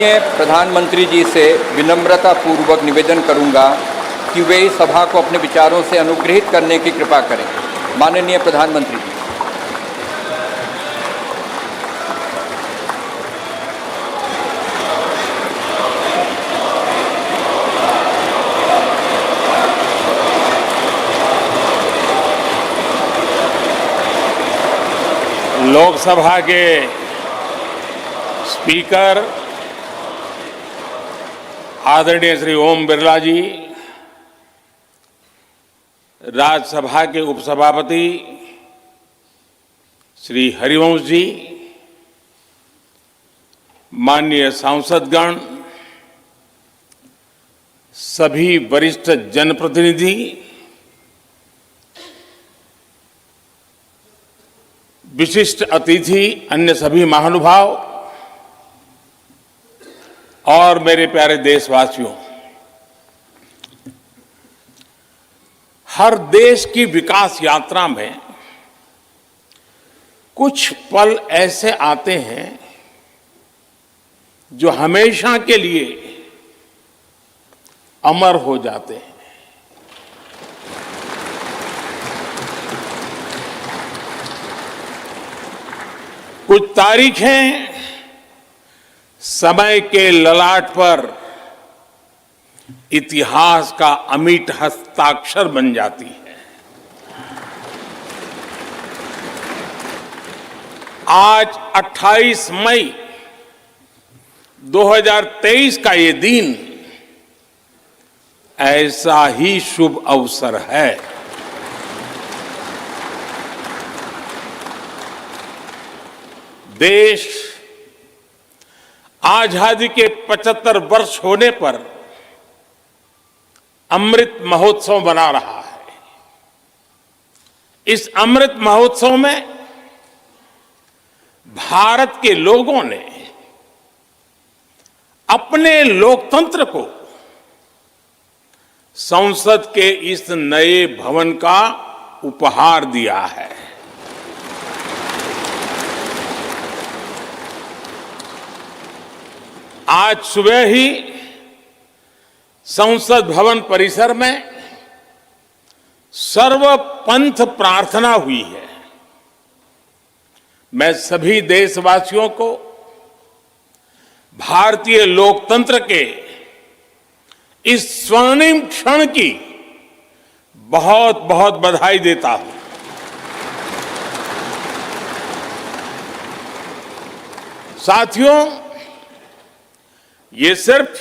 मैं प्रधानमंत्री जी से विनम्रता पूर्वक निवेदन करूंगा कि वे इस सभा को अपने विचारों से अनुग्रहित करने की कृपा करें। माननीय प्रधानमंत्री जी। लोकसभा के स्पीकर आदरणीय श्री ओम बिरला जी, राज्यसभा के उपसभापति श्री हरिवंश जी, माननीय सांसदगण, सभी वरिष्ठ जनप्रतिनिधि, विशिष्ट अतिथि, अन्य सभी महानुभाव और मेरे प्यारे देशवासियों, हर देश की विकास यात्रा में कुछ पल ऐसे आते हैं जो हमेशा के लिए अमर हो जाते हैं। कुछ तारीखें समय के ललाट पर इतिहास का अमिट हस्ताक्षर बन जाती है। आज 28 मई 2023 का ये दिन ऐसा ही शुभ अवसर है। देश आजादी के 75 वर्ष होने पर अमृत महोत्सव मना रहा है। इस अमृत महोत्सव में भारत के लोगों ने अपने लोकतंत्र को संसद के इस नए भवन का उपहार दिया है। आज सुबह ही संसद भवन परिसर में सर्वपंथ प्रार्थना हुई है। मैं सभी देशवासियों को भारतीय लोकतंत्र के इस स्वर्णिम क्षण की बहुत बहुत बधाई देता हूं। साथियों, ये सिर्फ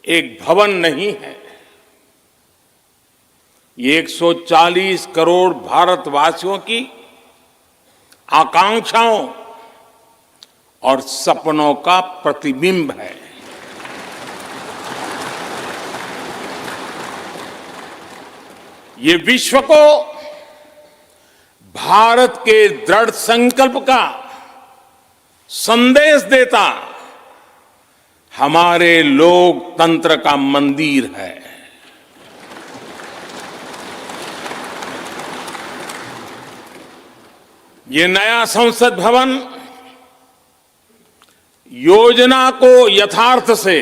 एक भवन नहीं है, ये 140 करोड़ भारतवासियों की आकांक्षाओं और सपनों का प्रतिबिंब है। ये विश्व को भारत के दृढ़ संकल्प का संदेश देता हमारे लोकतंत्र का मंदिर है। ये नया संसद भवन योजना को यथार्थ से,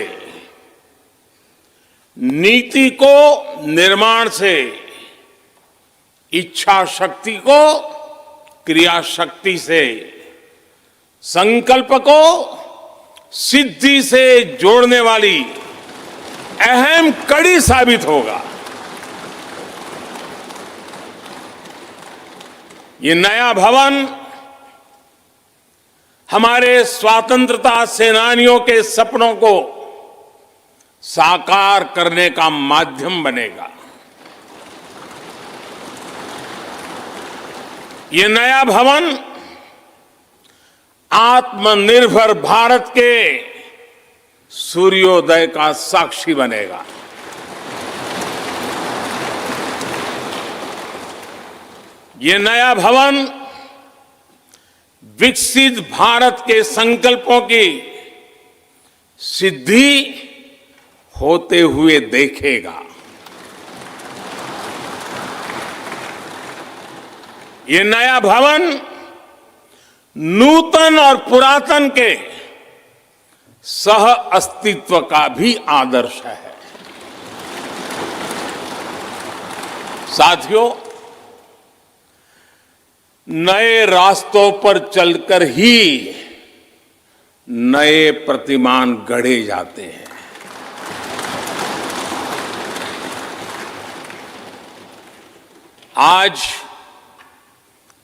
नीति को निर्माण से, इच्छा शक्ति को क्रिया शक्ति से, संकल्प को सिद्धि से जोड़ने वाली अहम कड़ी साबित होगा। ये नया भवन हमारे स्वतंत्रता सेनानियों के सपनों को साकार करने का माध्यम बनेगा। ये नया भवन आत्मनिर्भर भारत के सूर्योदय का साक्षी बनेगा। ये नया भवन विकसित भारत के संकल्पों की सिद्धि होते हुए देखेगा। ये नया भवन नूतन और पुरातन के सह अस्तित्व का भी आदर्श है। साथियों, नए रास्तों पर चलकर ही नए प्रतिमान गढ़े जाते हैं। आज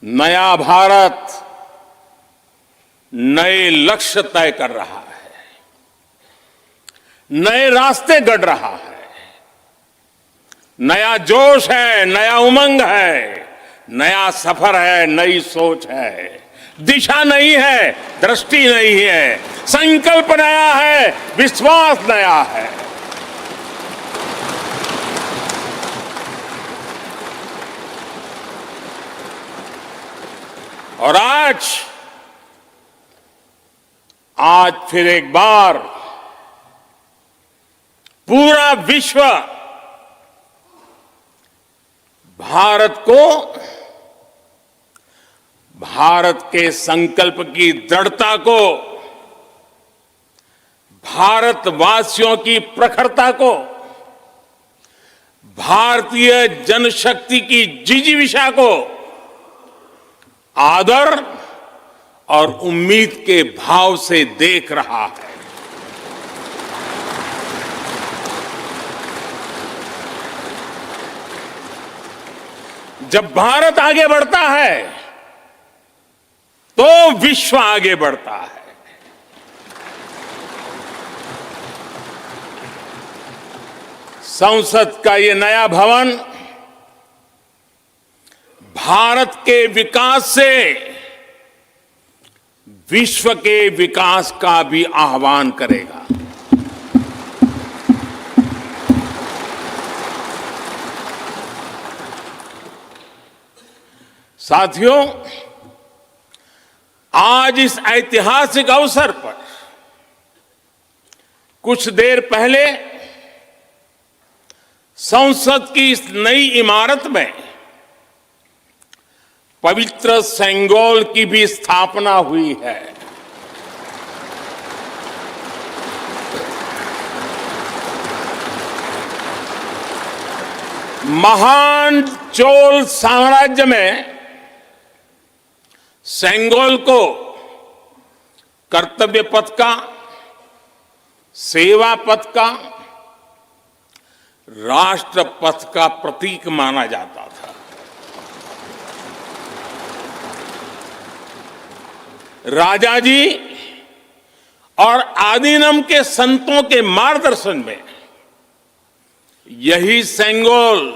नया भारत नए लक्ष्य तय कर रहा है, नए रास्ते गढ़ रहा है, नया जोश है, नया उमंग है, नया सफर है, नई सोच है, दिशा नई है, दृष्टि नई है, संकल्प नया है, विश्वास नया है। और आज फिर एक बार पूरा विश्व भारत को, भारत के संकल्प की दृढ़ता को, भारतवासियों की प्रखरता को, भारतीय जनशक्ति की जिजीविषा को आदर और उम्मीद के भाव से देख रहा है। जब भारत आगे बढ़ता है तो विश्व आगे बढ़ता है। संसद का ये नया भवन भारत के विकास से विश्व के विकास का भी आह्वान करेगा। साथियों, आज इस ऐतिहासिक अवसर पर कुछ देर पहले संसद की इस नई इमारत में पवित्र सेंगोल की भी स्थापना हुई है। महान चोल साम्राज्य में सेंगोल को कर्तव्य पथ का, सेवा पथ का, राष्ट्र पथ का प्रतीक माना जाता था। राजा जी और आदीनम के संतों के मार्गदर्शन में यही सेंगोल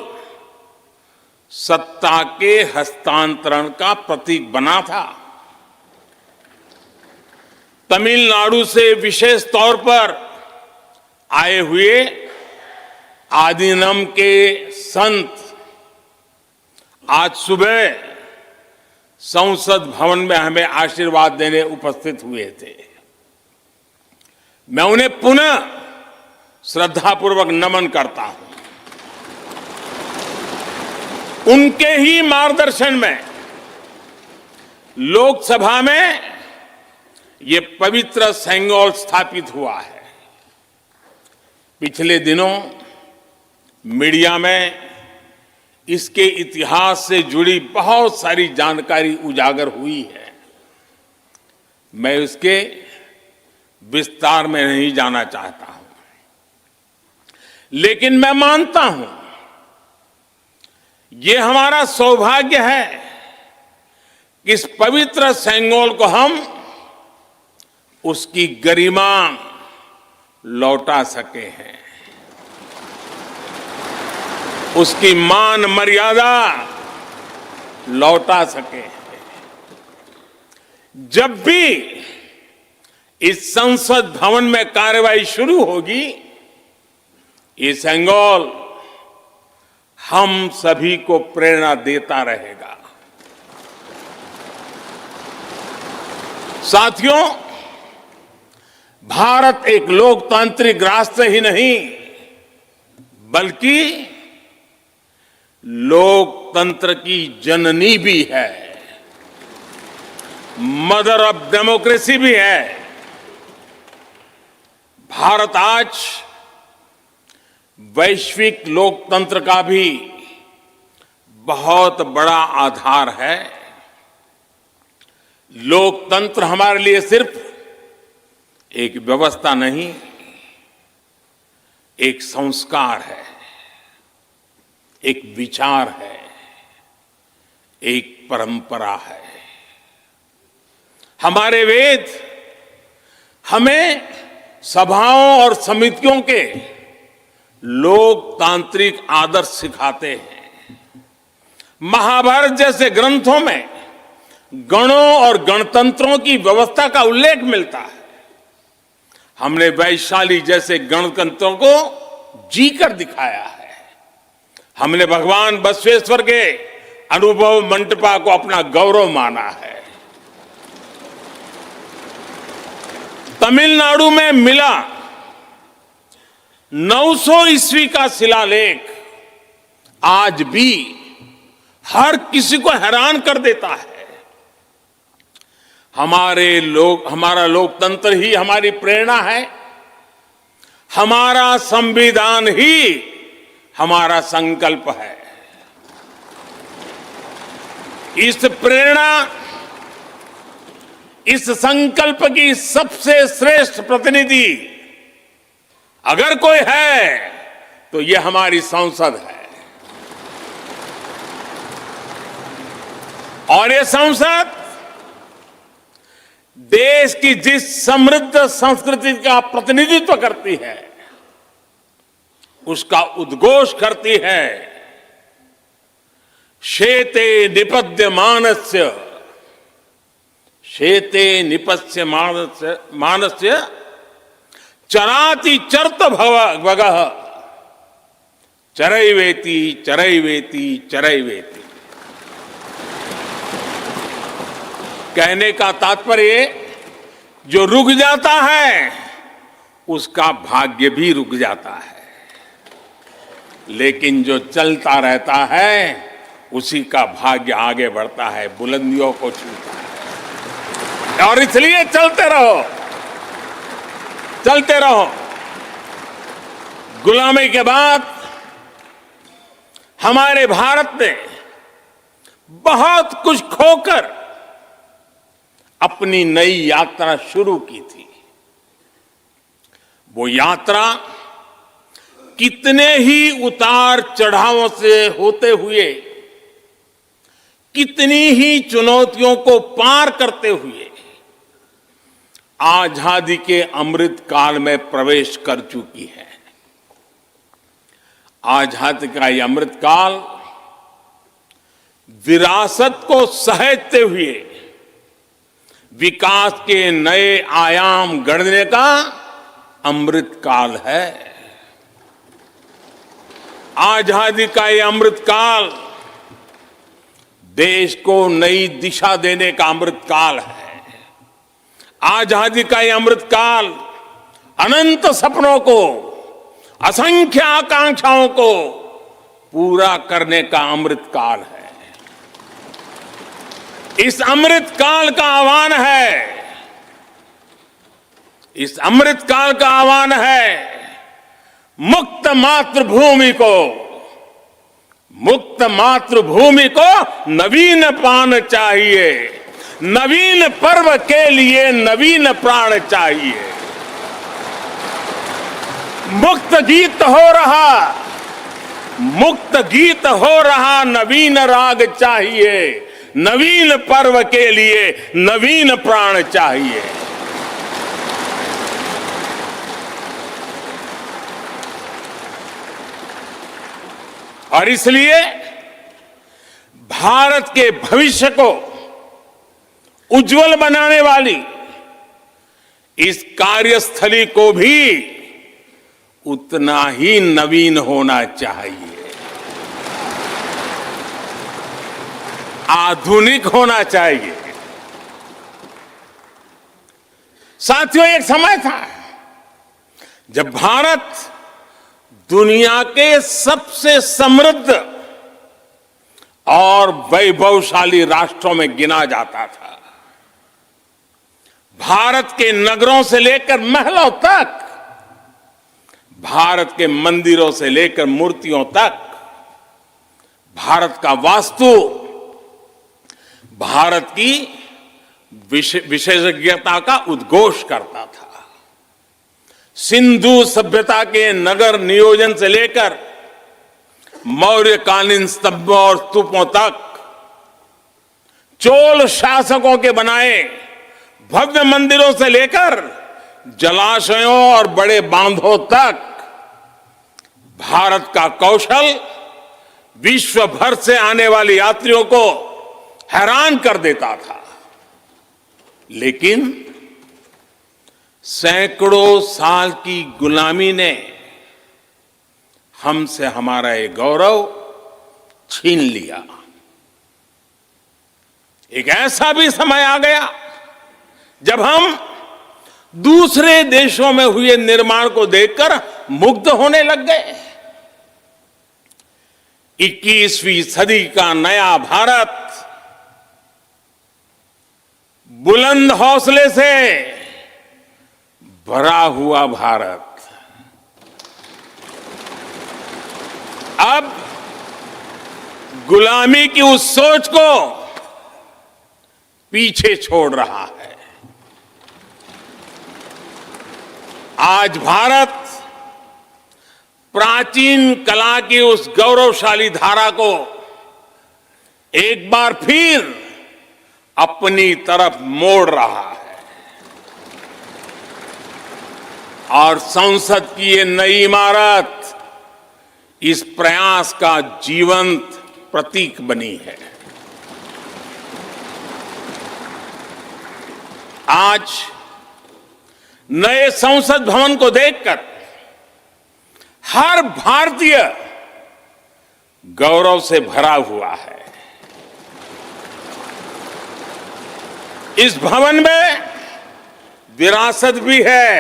सत्ता के हस्तांतरण का प्रतीक बना था। तमिलनाडु से विशेष तौर पर आए हुए आदीनम के संत आज सुबह संसद भवन में हमें आशीर्वाद देने उपस्थित हुए थे। मैं उन्हें पुनः श्रद्धापूर्वक नमन करता हूं। उनके ही मार्गदर्शन में लोकसभा में ये पवित्र सेंगोल स्थापित हुआ है। पिछले दिनों मीडिया में इसके इतिहास से जुड़ी बहुत सारी जानकारी उजागर हुई है। मैं इसके विस्तार में नहीं जाना चाहता हूं, लेकिन मैं मानता हूं ये हमारा सौभाग्य है कि इस पवित्र सेंगोल को हम उसकी गरिमा लौटा सके हैं, उसकी मान मर्यादा लौटा सके हैं। जब भी इस संसद भवन में कार्रवाई शुरू होगी, ये सेंगोल हम सभी को प्रेरणा देता रहेगा। साथियों, भारत एक लोकतांत्रिक राष्ट्र ही नहीं बल्कि लोकतंत्र की जननी भी है, मदर ऑफ डेमोक्रेसी भी है। भारत आज वैश्विक लोकतंत्र का भी बहुत बड़ा आधार है। लोकतंत्र हमारे लिए सिर्फ एक व्यवस्था नहीं, एक संस्कार है, एक विचार है, एक परंपरा है। हमारे वेद हमें सभाओं और समितियों के लोकतांत्रिक आदर्श सिखाते हैं। महाभारत जैसे ग्रंथों में गणों और गणतंत्रों की व्यवस्था का उल्लेख मिलता है। हमने वैशाली जैसे गणतंत्रों को जीकर दिखाया है। हमने भगवान बसवेश्वर के अनुभव मंटपा को अपना गौरव माना है। तमिलनाडु में मिला 900 ईस्वी का शिलालेख आज भी हर किसी को हैरान कर देता है। हमारा लोकतंत्र ही हमारी प्रेरणा है। हमारा संविधान ही हमारा संकल्प है। इस प्रेरणा, इस संकल्प की सबसे श्रेष्ठ प्रतिनिधि अगर कोई है तो यह हमारी संसद है। और यह संसद देश की जिस समृद्ध संस्कृति का प्रतिनिधित्व करती है, उसका उद्घोष करती है। शेते निपद्यमानस्य, शेते निपद्यमानस्य चराति चर्त भगः, चरैवेति चरैवेति चरैवेति। कहने का तात्पर्य, जो रुक जाता है उसका भाग्य भी रुक जाता है, लेकिन जो चलता रहता है उसी का भाग्य आगे बढ़ता है, बुलंदियों को छूता है। और इसलिए चलते रहो, चलते रहो। गुलामी के बाद हमारे भारत ने बहुत कुछ खोकर अपनी नई यात्रा शुरू की थी। वो यात्रा कितने ही उतार चढ़ावों से होते हुए, कितनी ही चुनौतियों को पार करते हुए आजादी के अमृत काल में प्रवेश कर चुकी है। आजादी का ये अमृत काल विरासत को सहेजते हुए विकास के नए आयाम गढ़ने का अमृत काल है। आजादी का ये अमृत काल देश को नई दिशा देने का अमृत काल है। आजादी का ये अमृत काल अनंत सपनों को, असंख्य आकांक्षाओं को पूरा करने का अमृत काल है। इस अमृत काल का आह्वान है, इस अमृत काल का आह्वान है मुक्त मातृभूमि को, मुक्त मातृभूमि को नवीन प्राण चाहिए। नवीन पर्व के लिए नवीन प्राण चाहिए। मुक्त गीत हो रहा, मुक्त गीत हो रहा नवीन राग चाहिए। नवीन पर्व के लिए नवीन प्राण चाहिए। और इसलिए भारत के भविष्य को उज्जवल बनाने वाली इस कार्यस्थली को भी उतना ही नवीन होना चाहिए, आधुनिक होना चाहिए। साथियों, एक समय था जब भारत दुनिया के सबसे समृद्ध और वैभवशाली राष्ट्रों में गिना जाता था। भारत के नगरों से लेकर महलों तक भारत के मंदिरों से लेकर मूर्तियों तक भारत का वास्तु, भारत की विशेषज्ञता का उद्घोष करता था। सिंधु सभ्यता के नगर नियोजन से लेकर मौर्यकालीन स्तंभों और स्तूपों तक, चोल शासकों के बनाए भव्य मंदिरों से लेकर जलाशयों और बड़े बांधों तक भारत का कौशल विश्व भर से आने वाले यात्रियों को हैरान कर देता था। लेकिन सैकड़ों साल की गुलामी ने हमसे हमारा ये गौरव छीन लिया। एक ऐसा भी समय आ गया जब हम दूसरे देशों में हुए निर्माण को देखकर मुग्ध होने लग गए। 21वीं सदी का नया भारत बुलंद हौसले से भरा हुआ भारत अब गुलामी की उस सोच को पीछे छोड़ रहा है। आज भारत प्राचीन कला की उस गौरवशाली धारा को एक बार फिर अपनी तरफ मोड़ रहा है और संसद की ये नई इमारत इस प्रयास का जीवंत प्रतीक बनी है। आज नए संसद भवन को देखकर हर भारतीय गौरव से भरा हुआ है। इस भवन में विरासत भी है,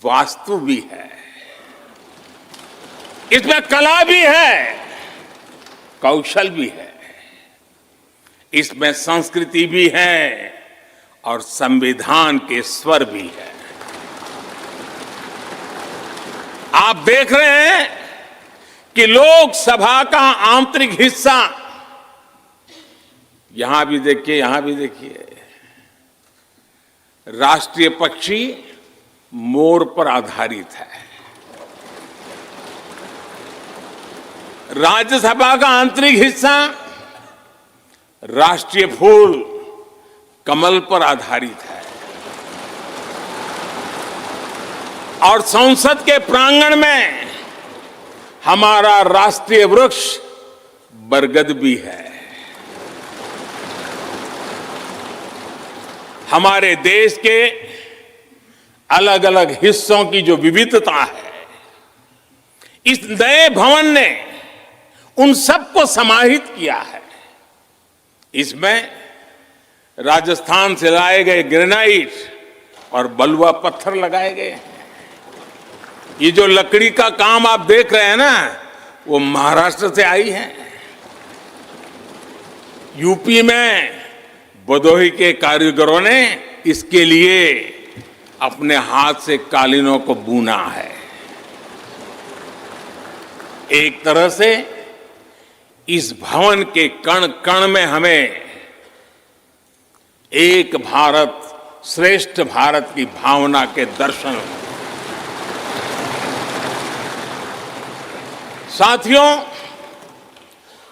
वास्तु भी है, इसमें कला भी है, कौशल भी है, इसमें संस्कृति भी है और संविधान के स्वर भी है। आप देख रहे हैं कि लोकसभा का आंतरिक हिस्सा, यहां भी देखिए, यहां भी देखिए, राष्ट्रीय पक्षी मोर पर आधारित है। राज्यसभा का आंतरिक हिस्सा राष्ट्रीय फूल कमल पर आधारित है और संसद के प्रांगण में हमारा राष्ट्रीय वृक्ष बरगद भी है। हमारे देश के अलग अलग हिस्सों की जो विविधता है, इस नए भवन ने उन सबको समाहित किया है। इसमें राजस्थान से लाए गए ग्रेनाइट और बलुआ पत्थर लगाए गए हैं। ये जो लकड़ी का काम आप देख रहे हैं ना, वो महाराष्ट्र से आई है। यूपी में भदोही के कारीगरों ने इसके लिए अपने हाथ से कालीनों को बुना है। एक तरह से इस भवन के कण कण में हमें एक भारत श्रेष्ठ भारत की भावना के दर्शन हो। साथियों,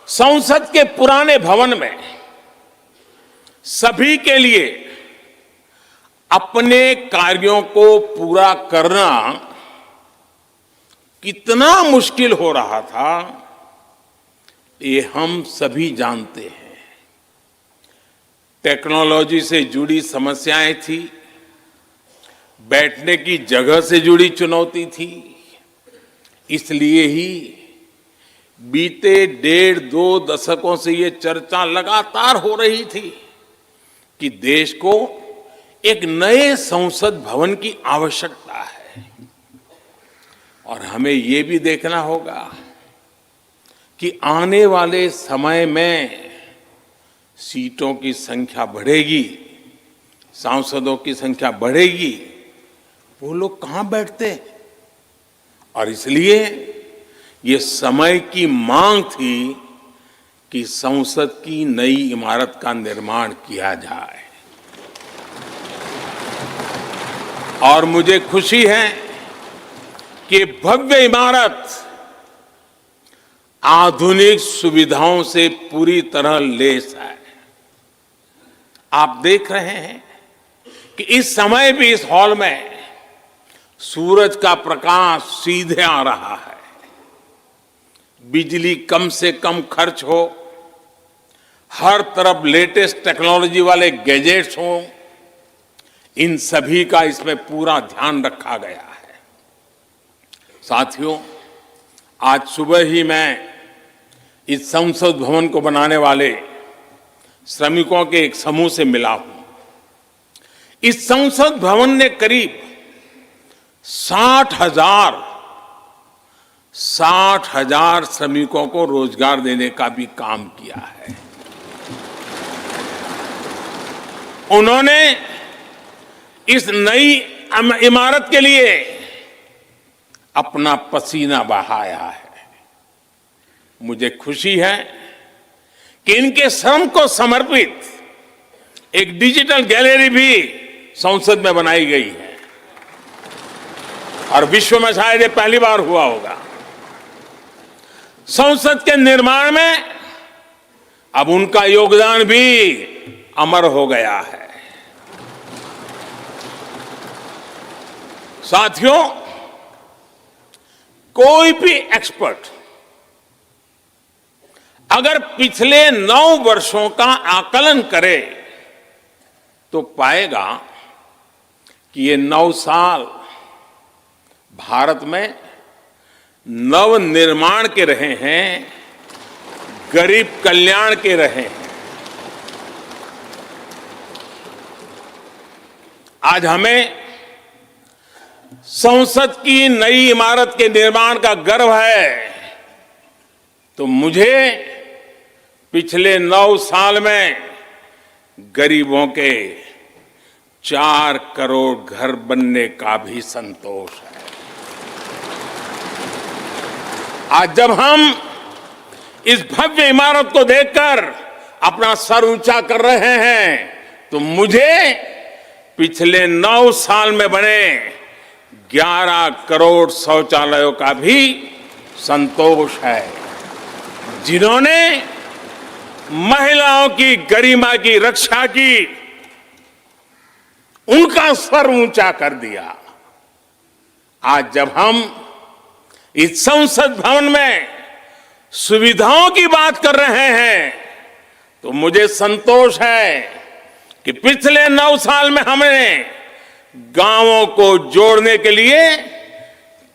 संसद के पुराने भवन में सभी के लिए अपने कार्यों को पूरा करना कितना मुश्किल हो रहा था, ये हम सभी जानते हैं। टेक्नोलॉजी से जुड़ी समस्याएं थी, बैठने की जगह से जुड़ी चुनौती थी। इसलिए ही बीते 1.5-2 दशकों से ये चर्चा लगातार हो रही थी कि देश को एक नए संसद भवन की आवश्यकता है। और हमें ये भी देखना होगा कि आने वाले समय में सीटों की संख्या बढ़ेगी, सांसदों की संख्या बढ़ेगी, वो लोग कहाँ बैठते? और इसलिए ये समय की मांग थी कि संसद की नई इमारत का निर्माण किया जाए। और मुझे खुशी है कि भव्य इमारत आधुनिक सुविधाओं से पूरी तरह लैस है। आप देख रहे हैं कि इस समय भी इस हॉल में सूरज का प्रकाश सीधे आ रहा है, बिजली कम से कम खर्च हो, हर तरफ लेटेस्ट टेक्नोलॉजी वाले गैजेट्स हों, इन सभी का इसमें पूरा ध्यान रखा गया है। साथियों, आज सुबह ही मैं इस संसद भवन को बनाने वाले श्रमिकों के एक समूह से मिला हूं। इस संसद भवन ने करीब 60,000 श्रमिकों को रोजगार देने का भी काम किया है। उन्होंने इस नई इमारत के लिए अपना पसीना बहाया है। मुझे खुशी है कि इनके श्रम को समर्पित एक डिजिटल गैलरी भी संसद में बनाई गई है और विश्व में शायद ये पहली बार हुआ होगा। संसद के निर्माण में अब उनका योगदान भी अमर हो गया है। साथियों, कोई भी एक्सपर्ट अगर पिछले 9 वर्षों का आकलन करे तो पाएगा कि ये 9 साल भारत में नव निर्माण के रहे हैं, गरीब कल्याण के रहे हैं। आज हमें संसद की नई इमारत के निर्माण का गर्व है, तो मुझे पिछले 9 साल में गरीबों के 4 करोड़ घर बनने का भी संतोष है। आज जब हम इस भव्य इमारत को देखकर अपना सर ऊंचा कर रहे हैं, तो मुझे पिछले 9 साल में बने 11 करोड़ शौचालयों का भी संतोष है, जिन्होंने महिलाओं की गरिमा की रक्षा की, उनका सर ऊंचा कर दिया। आज जब हम इस संसद भवन में सुविधाओं की बात कर रहे हैं, तो मुझे संतोष है कि पिछले 9 साल में हमने गांवों को जोड़ने के लिए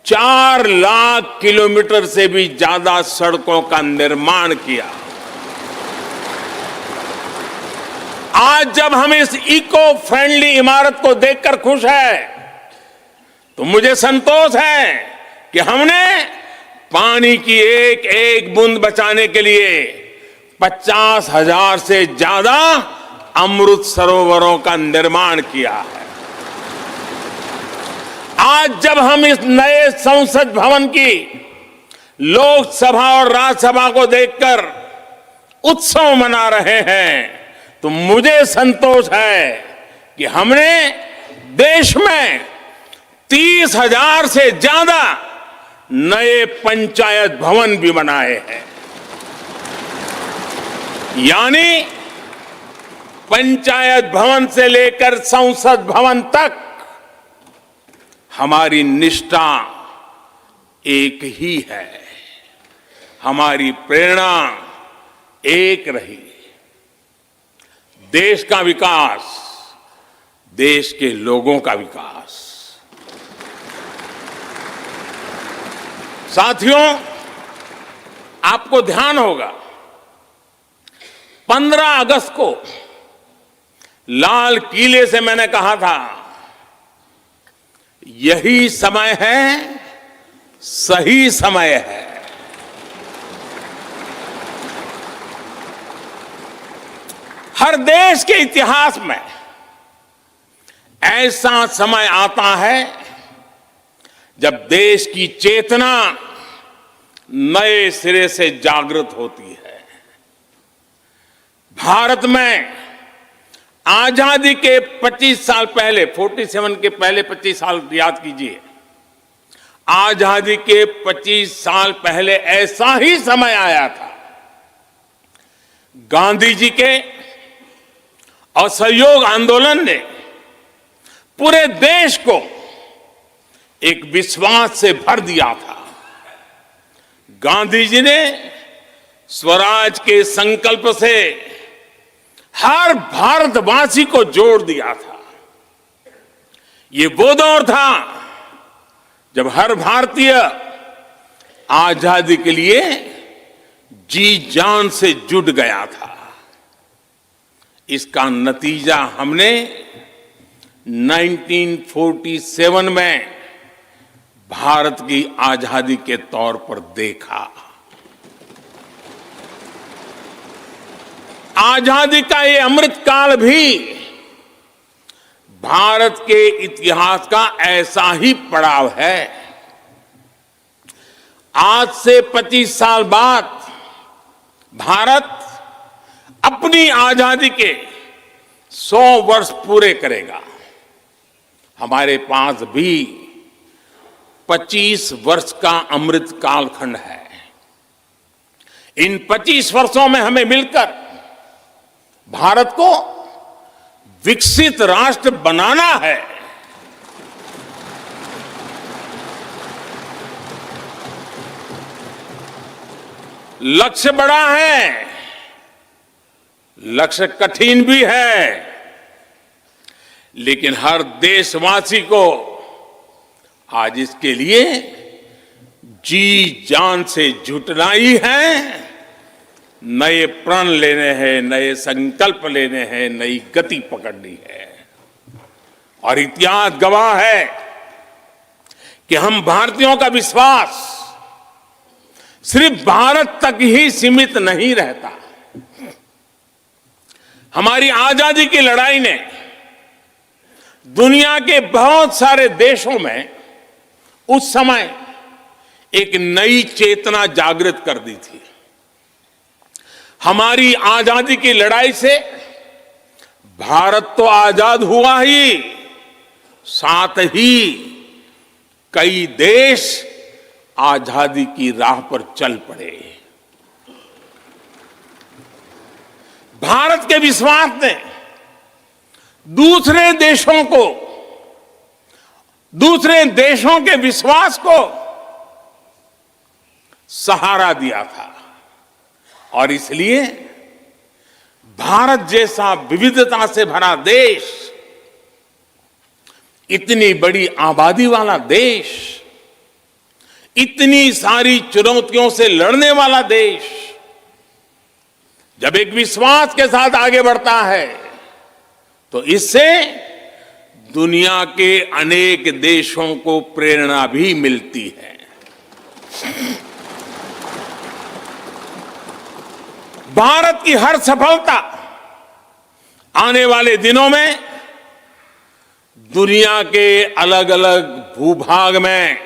4 लाख किलोमीटर से भी ज्यादा सड़कों का निर्माण किया। आज जब हम इस इको फ्रेंडली इमारत को देखकर खुश है, तो मुझे संतोष है कि हमने पानी की एक एक बूंद बचाने के लिए 50,000 से ज्यादा अमृत सरोवरों का निर्माण किया है। आज जब हम इस नए संसद भवन की लोकसभा और राज्यसभा को देखकर उत्सव मना रहे हैं, तो मुझे संतोष है कि हमने देश में 30,000 से ज्यादा नए पंचायत भवन भी बनाए हैं। यानी पंचायत भवन से लेकर संसद भवन तक हमारी निष्ठा एक ही है, हमारी प्रेरणा एक रही। देश का विकास, देश के लोगों का विकास। साथियों, आपको ध्यान होगा 15 अगस्त को लाल किले से मैंने कहा था, यही समय है, सही समय है। हर देश के इतिहास में ऐसा समय आता है जब देश की चेतना नए सिरे से जागृत होती है। भारत में आजादी के 25 साल पहले, 47 के पहले 25 साल याद कीजिए, आजादी के 25 साल पहले ऐसा ही समय आया था। गांधी जी के असहयोग आंदोलन ने पूरे देश को एक विश्वास से भर दिया था। गांधी जी ने स्वराज के संकल्प से हर भारतवासी को जोड़ दिया था। ये वो दौर था जब हर भारतीय आजादी के लिए जी जान से जुट गया था। इसका नतीजा हमने 1947 में भारत की आजादी के तौर पर देखा। आजादी का ये अमृत काल भी भारत के इतिहास का ऐसा ही पड़ाव है। आज से 25 साल बाद भारत अपनी आजादी के 100 वर्ष पूरे करेगा। हमारे पास भी 25 वर्ष का अमृत कालखंड है। इन 25 वर्षों में हमें मिलकर भारत को विकसित राष्ट्र बनाना है। लक्ष्य बड़ा है, लक्ष्य कठिन भी है, लेकिन हर देशवासी को आज इसके लिए जी जान से जुटना ही है। नए प्रण लेने हैं, नए संकल्प लेने हैं, नई गति पकड़नी है। और इतिहास गवाह है कि हम भारतीयों का विश्वास सिर्फ भारत तक ही सीमित नहीं रहता। हमारी आजादी की लड़ाई ने दुनिया के बहुत सारे देशों में उस समय एक नई चेतना जागृत कर दी थी। हमारी आजादी की लड़ाई से भारत तो आजाद हुआ ही, साथ ही कई देश आजादी की राह पर चल पड़े। भारत के विश्वास ने दूसरे देशों के विश्वास को सहारा दिया था। और इसलिए भारत जैसा विविधता से भरा देश, इतनी बड़ी आबादी वाला देश, इतनी सारी चुनौतियों से लड़ने वाला देश जब एक विश्वास के साथ आगे बढ़ता है तो इससे दुनिया के अनेक देशों को प्रेरणा भी मिलती है। भारत की हर सफलता आने वाले दिनों में दुनिया के अलग अलग भूभाग में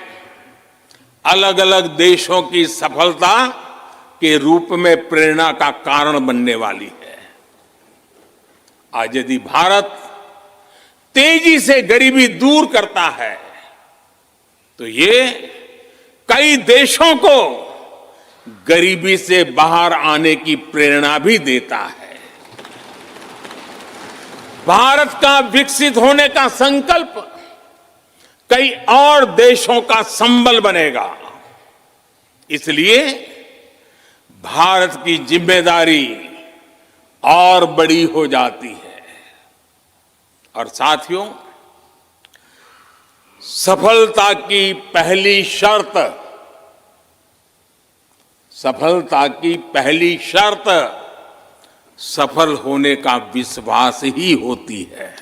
अलग अलग देशों की सफलता के रूप में प्रेरणा का कारण बनने वाली है। आज यदि भारत तेजी से गरीबी दूर करता है तो ये कई देशों को गरीबी से बाहर आने की प्रेरणा भी देता है। भारत का विकसित होने का संकल्प कई और देशों का संबल बनेगा। इसलिए भारत की जिम्मेदारी और बड़ी हो जाती है। और साथियों, सफलता की पहली शर्त सफल होने का विश्वास ही होती है।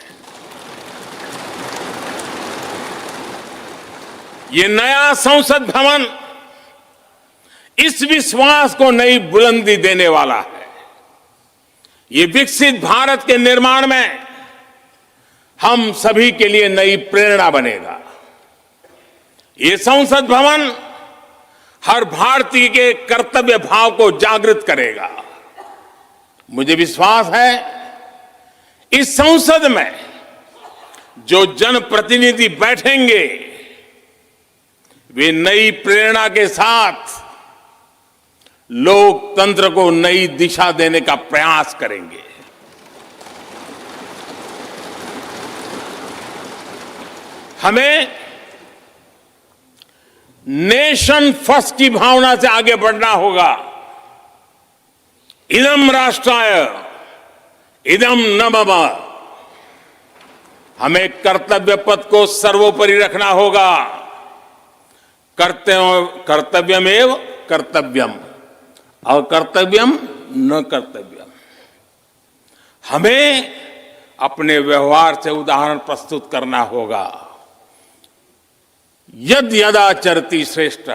ये नया संसद भवन इस विश्वास को नई बुलंदी देने वाला है। ये विकसित भारत के निर्माण में हम सभी के लिए नई प्रेरणा बनेगा। ये संसद भवन हर भारतीय के कर्तव्य भाव को जागृत करेगा। मुझे विश्वास है इस संसद में जो जनप्रतिनिधि बैठेंगे वे नई प्रेरणा के साथ लोकतंत्र को नई दिशा देने का प्रयास करेंगे। हमें नेशन फर्स्ट की भावना से आगे बढ़ना होगा। इदम राष्ट्राय इदम न मम। हमें कर्तव्य पथ को सर्वोपरि रखना होगा। कर्तव्यमेव कर्तव्यम और कर्तव्यम न कर्तव्यम। हमें अपने व्यवहार से उदाहरण प्रस्तुत करना होगा। यद यदाचरति श्रेष्ठ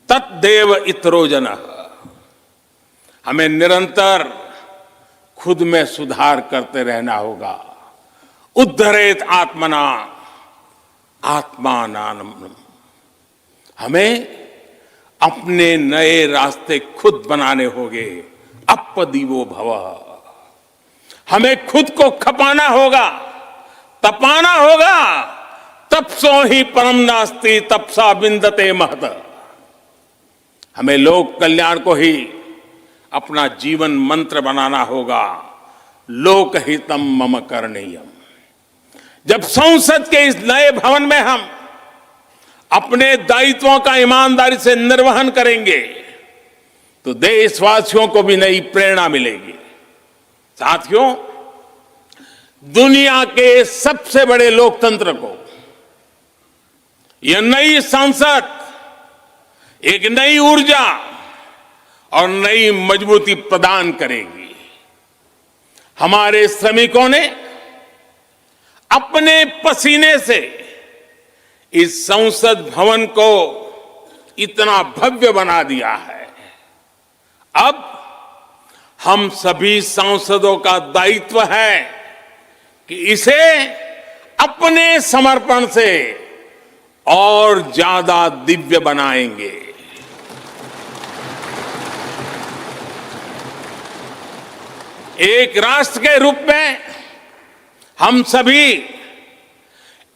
तत्देव इतरो जनः। हमें निरंतर खुद में सुधार करते रहना होगा। उद्धरेत आत्मना आत्मानानम। हमें अपने नए रास्ते खुद बनाने होंगे। अपदीवो भवः। हमें खुद को खपाना होगा, तपाना होगा। तपसो ही परम नास्ति तपसा बिंदते महत। हमें लोक कल्याण को ही अपना जीवन मंत्र बनाना होगा। लोकहितम मम करणीयम। जब संसद के इस नए भवन में हम अपने दायित्वों का ईमानदारी से निर्वहन करेंगे तो देशवासियों को भी नई प्रेरणा मिलेगी। साथियों, दुनिया के सबसे बड़े लोकतंत्र को यह नई संसद एक नई ऊर्जा और नई मजबूती प्रदान करेगी। हमारे श्रमिकों ने अपने पसीने से इस संसद भवन को इतना भव्य बना दिया है। अब हम सभी सांसदों का दायित्व है कि इसे अपने समर्पण से और ज्यादा दिव्य बनाएंगे। एक राष्ट्र के रूप में हम सभी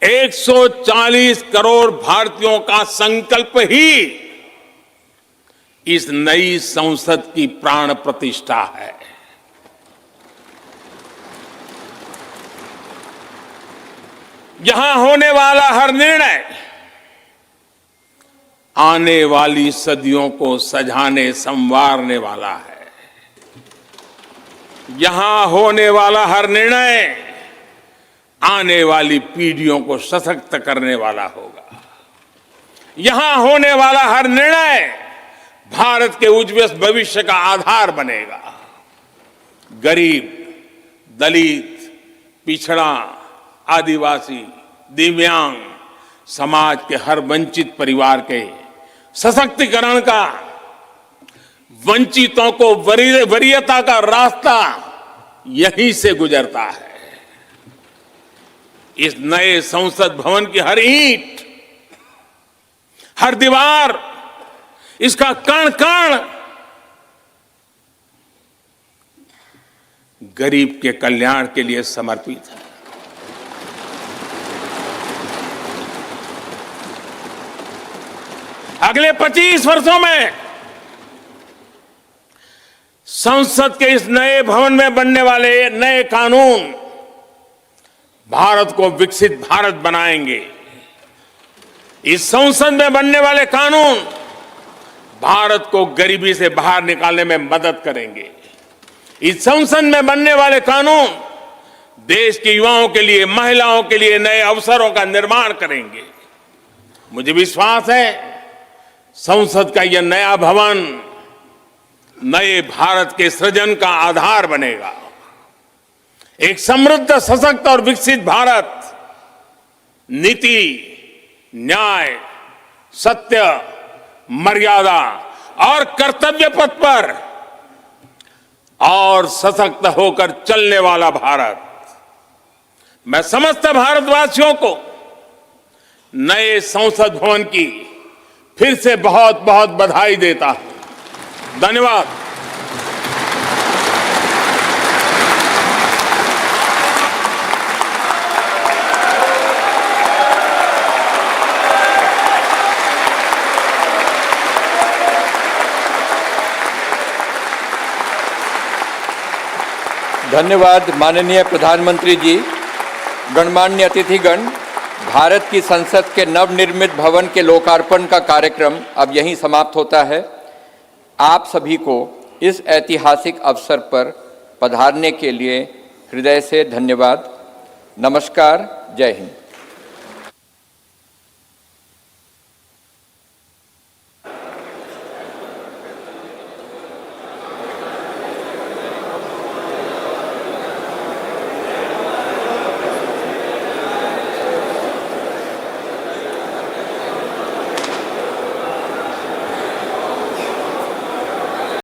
140 करोड़ भारतीयों का संकल्प ही इस नई संसद की प्राण प्रतिष्ठा है। यहां होने वाला हर निर्णय आने वाली सदियों को सजाने संवारने वाला है। यहां होने वाला हर निर्णय आने वाली पीढ़ियों को सशक्त करने वाला होगा। यहां होने वाला हर निर्णय भारत के उज्जवल भविष्य का आधार बनेगा। गरीब, दलित, पिछड़ा, आदिवासी, दिव्यांग समाज के हर वंचित परिवार के सशक्तिकरण का, वंचितों को वरीयता का रास्ता यहीं से गुजरता है। इस नए संसद भवन की हर ईंट, हर दीवार, इसका कण कण गरीब के कल्याण के लिए समर्पित है। अगले 25 वर्षों में संसद के इस नए भवन में बनने वाले नए कानून भारत को विकसित भारत बनाएंगे। इस संसद में बनने वाले कानून भारत को गरीबी से बाहर निकालने में मदद करेंगे। इस संसद में बनने वाले कानून देश के युवाओं के लिए, महिलाओं के लिए नए अवसरों का निर्माण करेंगे। मुझे विश्वास है संसद का यह नया भवन नए भारत के सृजन का आधार बनेगा। एक समृद्ध, सशक्त और विकसित भारत नीति, न्याय, सत्य, मर्यादा और कर्तव्य पथ पर और सशक्त होकर चलने वाला भारत। मैं समस्त भारतवासियों को नए संसद भवन की फिर से बहुत बहुत बधाई देता हूं। धन्यवाद। धन्यवाद माननीय प्रधानमंत्री जी। गणमान्य अतिथिगण, भारत की संसद के नवनिर्मित भवन के लोकार्पण का कार्यक्रम अब यहीं समाप्त होता है। आप सभी को इस ऐतिहासिक अवसर पर पधारने के लिए हृदय से धन्यवाद। नमस्कार। जय हिंद।